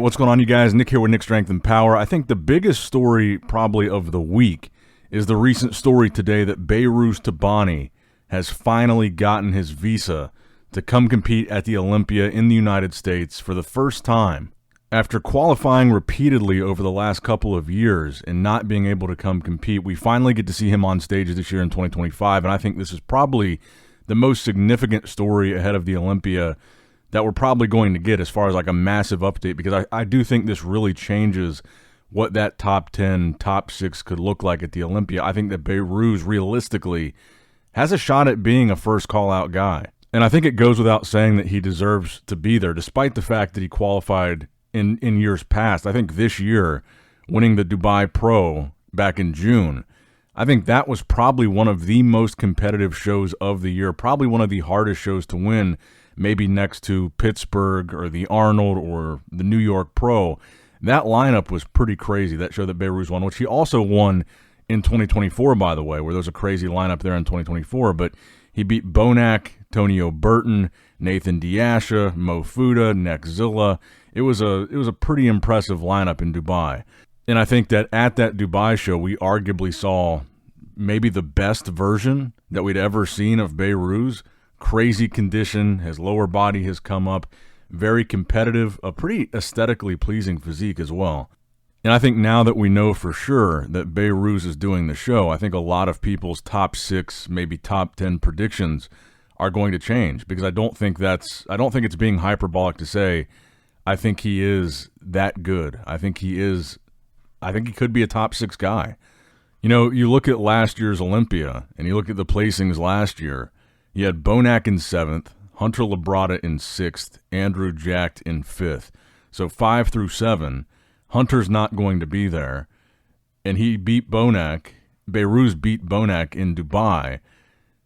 what's going on, you guys? Nick here with Nick Strength and Power. I think the biggest story probably of the week is the recent story today that Behrouz Tabani has finally gotten his visa to come compete at the Olympia in the United States for the first time. After qualifying repeatedly over the last couple of years and not being able to come compete, we finally get to see him on stage this year in 2025, and I think this is probably the most significant story ahead of the Olympia that we're probably going to get as far as like a massive update, because I do think this really changes what that top 10, top 6 could look like at the Olympia. I think that Behrouz realistically has a shot at being a first call-out guy. And I think it goes without saying that he deserves to be there, despite the fact that he qualified in years past. I think this year, winning the Dubai Pro back in June, I think that was probably one of the most competitive shows of the year, probably one of the hardest shows to win, maybe next to Pittsburgh or the Arnold or the New York Pro. That lineup was pretty crazy, that show that Behrouz won, which he also won in 2024, by the way, where there was a crazy lineup there in 2024. But he beat Bonac, Tonio Burton, Nathan Diasha, Mo Fuda, Nexzilla. It was a pretty impressive lineup in Dubai. And I think that at that Dubai show, we arguably saw maybe the best version that we'd ever seen of Behrouz. Crazy condition, his lower body has come up, very competitive, a pretty aesthetically pleasing physique as well. And I think now that we know for sure that Behrouz is doing the show, I think a lot of people's top 6, maybe top 10 predictions are going to change, because I don't think it's being hyperbolic to say I think he is that good. I think he could be a top 6 guy. You know, you look at last year's Olympia and you look at the placings last year. You had Bonac in 7th, Hunter Labrada in 6th, Andrew Jacked in 5th. So 5 through 7, Hunter's not going to be there. And he beat Bonac. Behrouz beat Bonac in Dubai.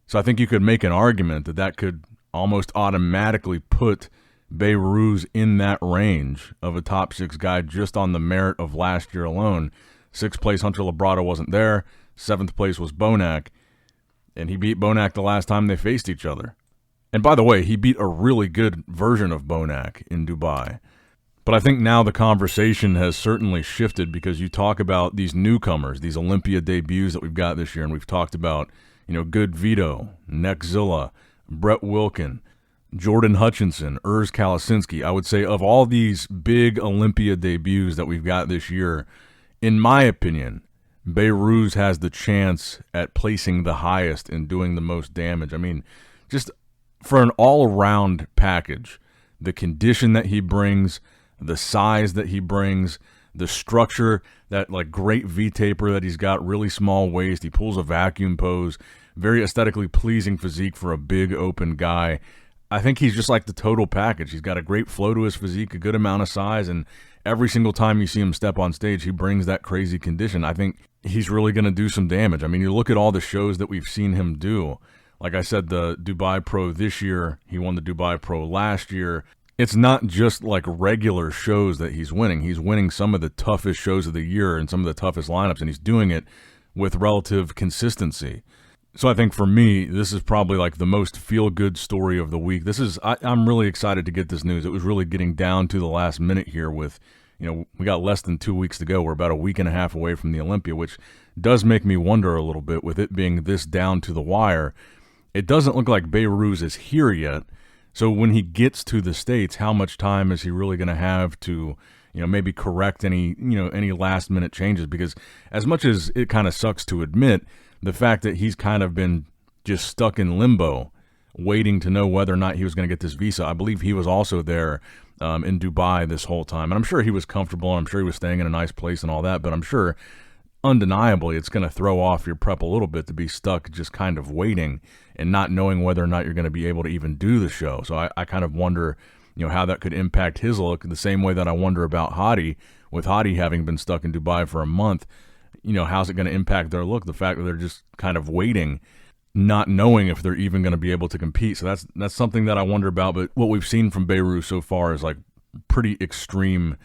So I think you could make an argument that that could almost automatically put Behrouz in that range of a top 6 guy just on the merit of last year alone. 6th place, Hunter Labrada wasn't there. 7th place was Bonac. And he beat Bonac the last time they faced each other. And by the way, he beat a really good version of Bonac in Dubai. But I think now the conversation has certainly shifted, because you talk about these newcomers, these Olympia debuts that we've got this year, and we've talked about, Good Vito, Nexzilla, Brett Wilkin, Jordan Hutchinson, Urs Kalasinski. I would say of all these big Olympia debuts that we've got this year, in my opinion, Behrouz has the chance at placing the highest and doing the most damage. I mean, just for an all-around package, the condition that he brings, the size that he brings, the structure, that like great V-taper that he's got, really small waist, he pulls a vacuum pose, very aesthetically pleasing physique for a big open guy. I think he's just like the total package. He's got a great flow to his physique, a good amount of size, and every single time you see him step on stage, he brings that crazy condition. I think he's really going to do some damage. I mean, you look at all the shows that we've seen him do. Like I said, the Dubai Pro this year, he won the Dubai Pro last year. It's not just like regular shows that he's winning. He's winning some of the toughest shows of the year and some of the toughest lineups, and he's doing it with relative consistency. So I think for me, this is probably like the most feel-good story of the week. I'm really excited to get this news. It was really getting down to the last minute here with, we got less than 2 weeks to go. We're about a week and a half away from the Olympia, which does make me wonder a little bit with it being this down to the wire. It doesn't look like Behrouz is here yet. So when he gets to the States, how much time is he really going to have to, maybe correct any last minute changes? Because as much as it kind of sucks to admit, the fact that he's kind of been just stuck in limbo, waiting to know whether or not he was going to get this visa. I believe he was also there in Dubai this whole time. And I'm sure he was comfortable. I'm sure he was staying in a nice place and all that. But I'm sure undeniably it's going to throw off your prep a little bit to be stuck just kind of waiting and not knowing whether or not you're going to be able to even do the show. So I kind of wonder, how that could impact his look, the same way that I wonder about Hadi, with Hadi having been stuck in Dubai for a month. How's it going to impact their look? The fact that they're just kind of waiting, not knowing if they're even going to be able to compete. So that's something that I wonder about. But what we've seen from Behrouz so far is like pretty extreme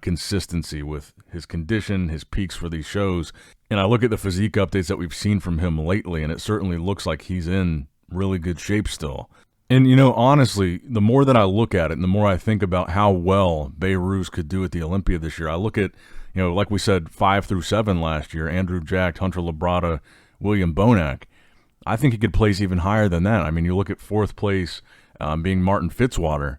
consistency with his condition, his peaks for these shows. And I look at the physique updates that we've seen from him lately, and it certainly looks like he's in really good shape still. And, you know, honestly, the more that I look at it and the more I think about how well Behrouz could do at the Olympia this year, I look at, you know, like we said, 5 through 7 last year, Andrew Jack, Hunter Labrada, William Bonac. I think he could place even higher than that. I mean, you look at fourth place being Martin Fitzwater.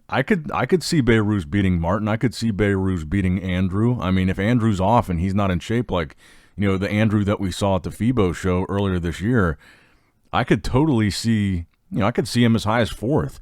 I could see Behrouz beating Martin. I could see Behrouz beating Andrew. I mean, if Andrew's off and he's not in shape like, you know, the Andrew that we saw at the FIBO show earlier this year, I could totally see, you know, I could see him as high as fourth.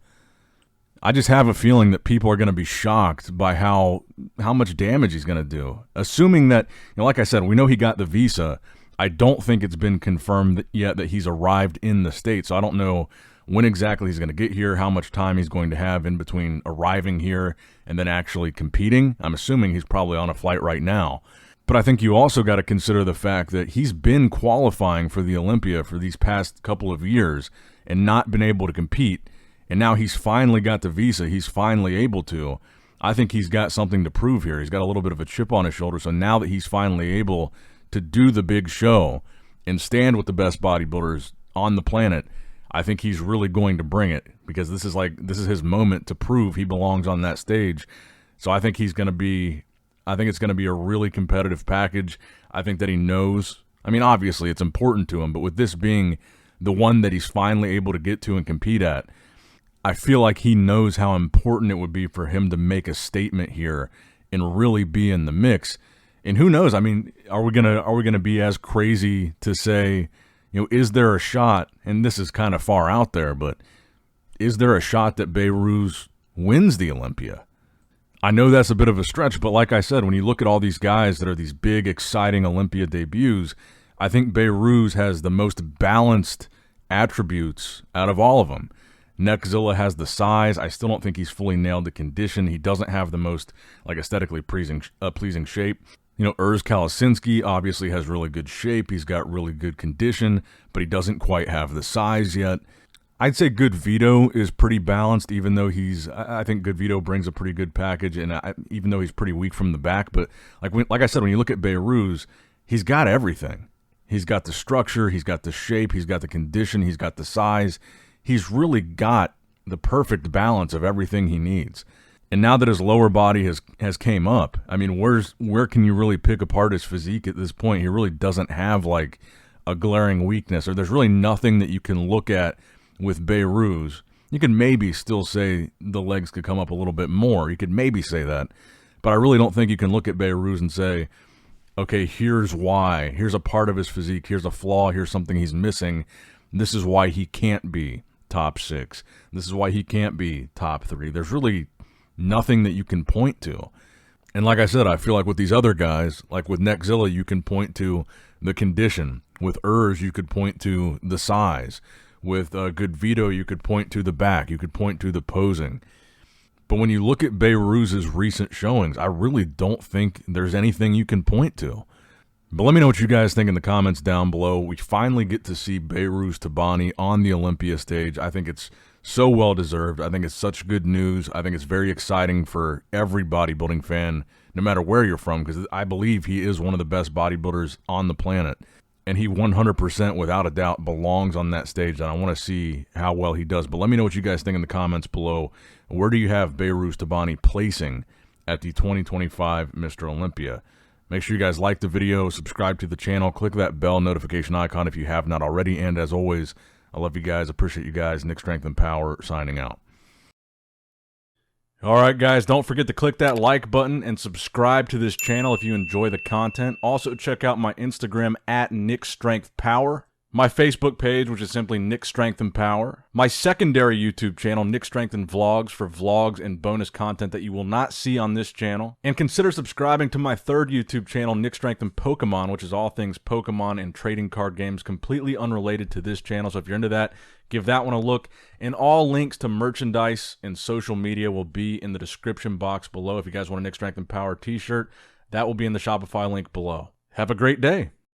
I just have a feeling that people are going to be shocked by how much damage he's going to do. Assuming that, you know, like I said, we know he got the visa. I don't think it's been confirmed yet that he's arrived in the state, so I don't know when exactly he's going to get here, how much time he's going to have in between arriving here and then actually competing. I'm assuming he's probably on a flight right now. But I think you also got to consider the fact that he's been qualifying for the Olympia for these past couple of years and not been able to compete. And now he's finally got the visa. He's finally able to. I think he's got something to prove here. He's got a little bit of a chip on his shoulder. So now that he's finally able to do the big show and stand with the best bodybuilders on the planet, I think he's really going to bring it, because this is his moment to prove he belongs on that stage. So I think it's going to be a really competitive package. I think that he knows. I mean, obviously it's important to him, but with this being the one that he's finally able to get to and compete at, I feel like he knows how important it would be for him to make a statement here and really be in the mix. And who knows? I mean, are we gonna be as crazy to say, you know, is there a shot, and this is kind of far out there, but is there a shot that Behrouz wins the Olympia? I know that's a bit of a stretch, but like I said, when you look at all these guys that are these big, exciting Olympia debuts, I think Behrouz has the most balanced attributes out of all of them. Neckzilla has the size. I still don't think he's fully nailed the condition. He doesn't have the most aesthetically pleasing shape. You know, Kalasinski obviously has really good shape. He's got really good condition, but he doesn't quite have the size yet. I'd say Good Vito is pretty balanced, even though I think Good Vito brings a pretty good package, and even though he's pretty weak from the back. But like I said, when you look at Behrouz, he's got everything. He's got the structure, he's got the shape, he's got the condition, he's got the size. He's really got the perfect balance of everything he needs. And now that his lower body has came up, I mean, where can you really pick apart his physique at this point? He really doesn't have like a glaring weakness, or there's really nothing that you can look at with Behrouz. You could maybe still say the legs could come up a little bit more. You could maybe say that. But I really don't think you can look at Behrouz and say, okay, here's why. Here's a part of his physique. Here's a flaw. Here's something he's missing. This is why he can't be top 6. This is why he can't be top 3. There's really nothing that you can point to. And like I said, I feel like with these other guys, like with Neckzilla, you can point to the condition. With you could point to the size. With Good Vito, you could point to the back. You could point to the posing. But when you look at Behrouz's recent showings, I really don't think there's anything you can point to. But let me know what you guys think in the comments down below. We finally get to see Behrouz Tabani on the Olympia stage. I think it's so well deserved. I think it's such good news. I think it's very exciting for every bodybuilding fan, no matter where you're from, because I believe he is one of the best bodybuilders on the planet. And he 100%, without a doubt, belongs on that stage, and I want to see how well he does. But let me know what you guys think in the comments below. Where do you have Behrouz Tabani placing at the 2025 Mr. Olympia? Make sure you guys like the video, subscribe to the channel, click that bell notification icon if you have not already. And as always, I love you guys, appreciate you guys. Nick Strength and Power signing out. All right, guys, don't forget to click that like button and subscribe to this channel if you enjoy the content. Also, check out my Instagram at Nick Strength Power, my Facebook page, which is simply Nick Strength and Power, my secondary YouTube channel, Nick Strength and Vlogs, for vlogs and bonus content that you will not see on this channel. And consider subscribing to my third YouTube channel, Nick Strength and Pokemon, which is all things Pokemon and trading card games, completely unrelated to this channel. So if you're into that, give that one a look. And all links to merchandise and social media will be in the description box below. If you guys want a Nick Strength and Power t-shirt, that will be in the Shopify link below. Have a great day.